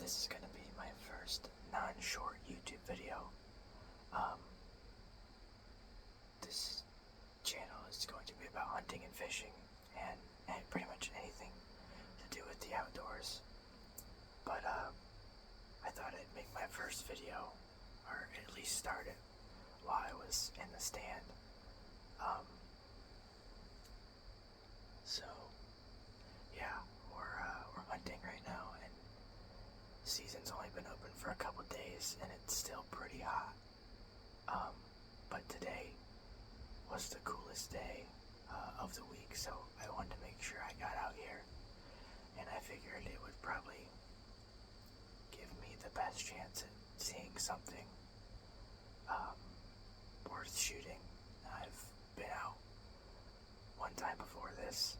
This is going to be my first non-short YouTube video. Um, this channel is going to be about hunting and fishing and pretty much anything to do with the outdoors. But I thought I'd make my first video, or at least start it, while I was in the stand. So yeah, we're hunting right now, and season's only been open for a couple days, and it's still pretty hot. But today was the coolest day of the week, so I wanted to make sure I got out here, and I figured it would probably give me the best chance at seeing something worth shooting. I've been out one time before this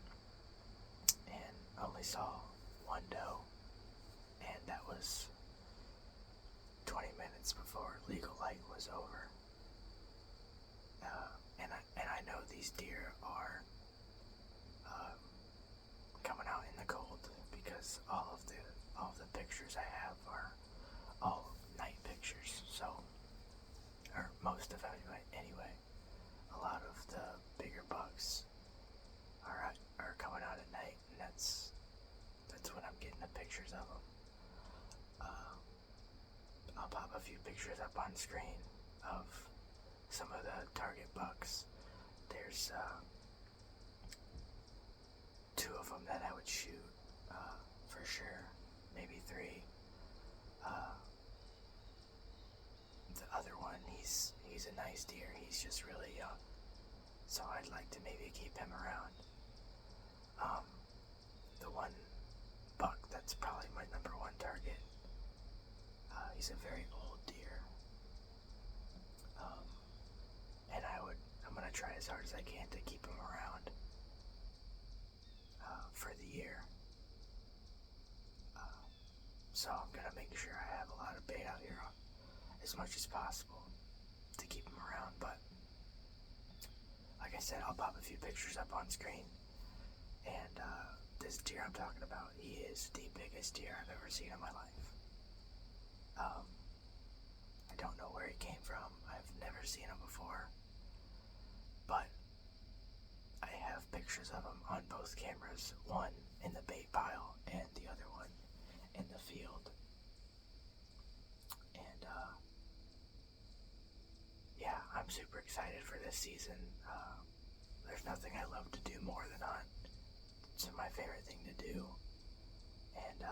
and only saw one doe, and that was 20 minutes before legal light was over. And I know these deer are coming out in the cold because all of the pictures I have are all night pictures. So, or most of them anyway. A lot of the bigger bucks are coming out at night, and that's when I'm getting the pictures of them. I'll pop a few pictures up on screen of some of the target bucks. There's two of them that I would shoot for sure, maybe three. The other one, he's a nice deer. He's just really young, so I'd like to maybe keep him around. The one buck that's probably my number one target, he's a very old deer, and I'm gonna try as hard as I can to keep him around for the year. So I'm gonna make sure I have a lot of bait out here as much as possible to keep him around. But like I said, I'll pop a few pictures up on screen. And this deer I'm talking about, he is the biggest deer I've ever seen in my life. I don't know where he came from. I've never seen him before. But I have pictures of him on both cameras, one in the bait pile and the other one in the field. And yeah, I'm super excited for this season. There's nothing I love to do more than hunt. It's my favorite thing to do, and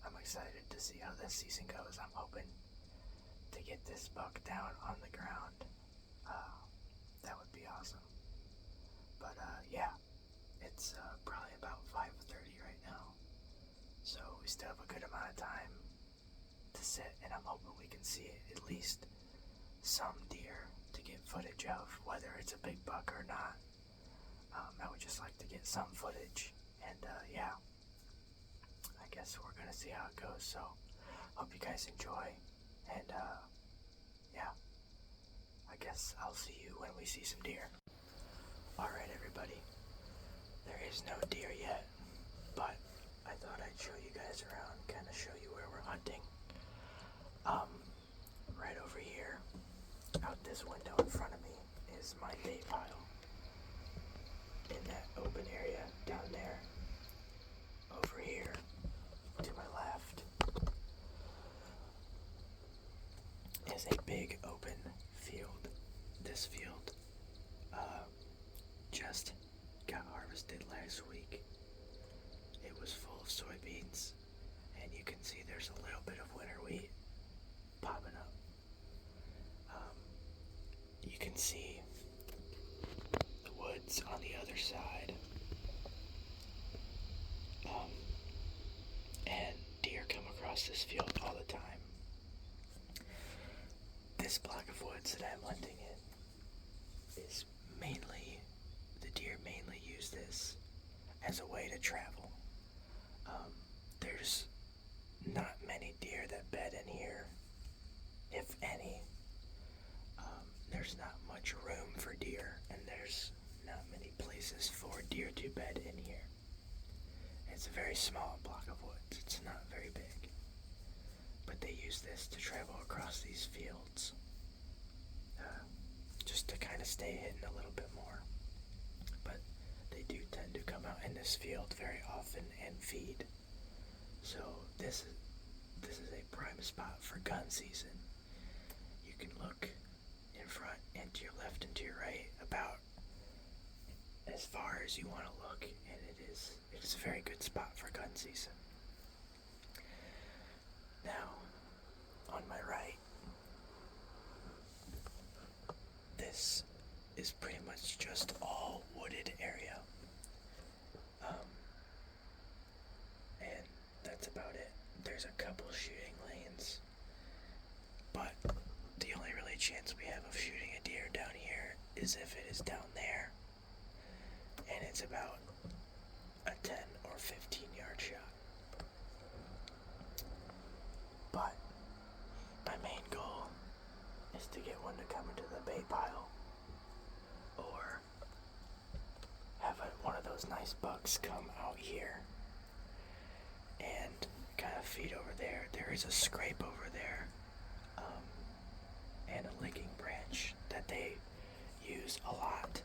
I'm excited to see how this season goes. I'm hoping to get this buck down on the ground. That would be awesome. But yeah, it's probably about 5:30 right now, so we still have a good amount of time to sit, and I'm hoping we can see at least some deer to get footage of, whether it's a big buck or not. I would just like to get some footage, and yeah, I guess we're gonna see how it goes. So hope you guys enjoy, and yeah, I guess I'll see you when we see some deer. Alright everybody, there is no deer yet, but I thought I'd show you guys around, kind of show you where we're hunting. Right over here, out this window in front of me, is my bait pile. In that open area down there, over here to my left, is a big open field. This field just got harvested last week. It was full of soybeans, and you can see there's a little bit of winter wheat popping up. You can see the woods on the other side, and deer come across this field all the time. This block of woods that I'm hunting in is mainly, the deer mainly use this as a way to travel. There's not many deer that bed in here, if any. There's not much room for deer, and there's not many places for deer to bed in here. It's a very small block of woods. It's not very big. but they use this to travel across these fields, just to kind of stay hidden a little bit more. But they do tend to come out in this field very often and feed. So this is a prime spot for gun season. You can look in front and to your left and to your right about as far as you want to look, and it is a very good spot for gun season. Now, on my right, this is pretty much just all wooded area. And that's about it. There's a couple shooting lanes, but the only really chance we have of shooting a deer down here is if it is down there, and it's about a 10 or 15 yard shot. But my main goal is to get one to come into the bait pile, or have one of those nice bucks come out here and kind of feed over there. There is a scrape over there, and a licking branch that they use a lot.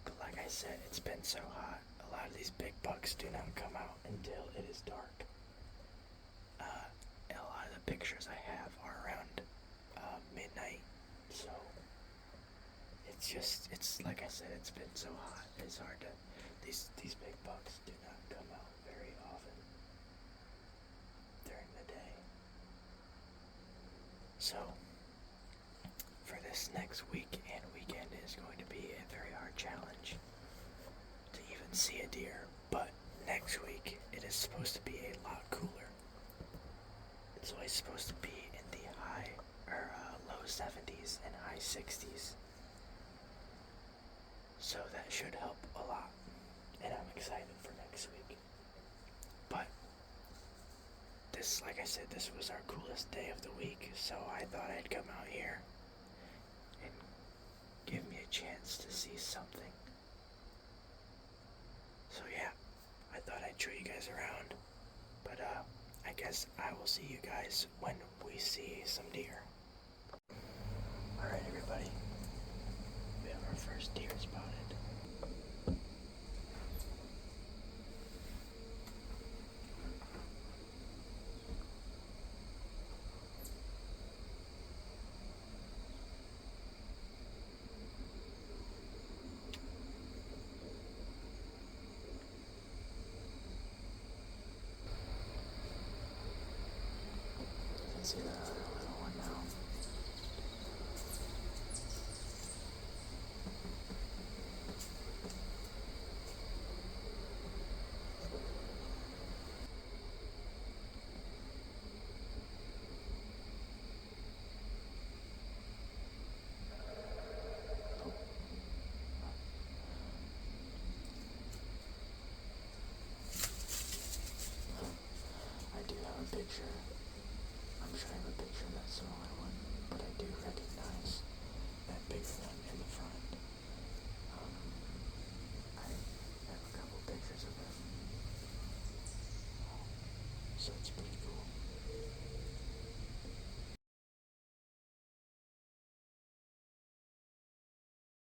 But like I said, it's been so hot, a lot of these big bucks do not come out until it is dark. And a lot of the pictures I have are around midnight, so it's like I said, it's been so hot, it's hard to, these big bucks do not come out very often during the day. So, for this next week and weekend is going to be a very hard challenge to even see a deer, but next week it is supposed to be a lot cooler. It's always supposed to be in the low 70s and high 60s. So that should help a lot, and I'm excited for next week. But this, like I said, this was our coolest day of the week, so I thought I'd come out here and give me a chance to see something. So yeah, I thought I'd show you guys around, but I guess I will see you guys when we see some deer. Alright everybody, we have our first deer spotted. You can see that other little one now. I do have a picture. I'm sure I have a picture of that smaller one, but I do recognize that bigger one in the front. I have a couple pictures of him, so it's pretty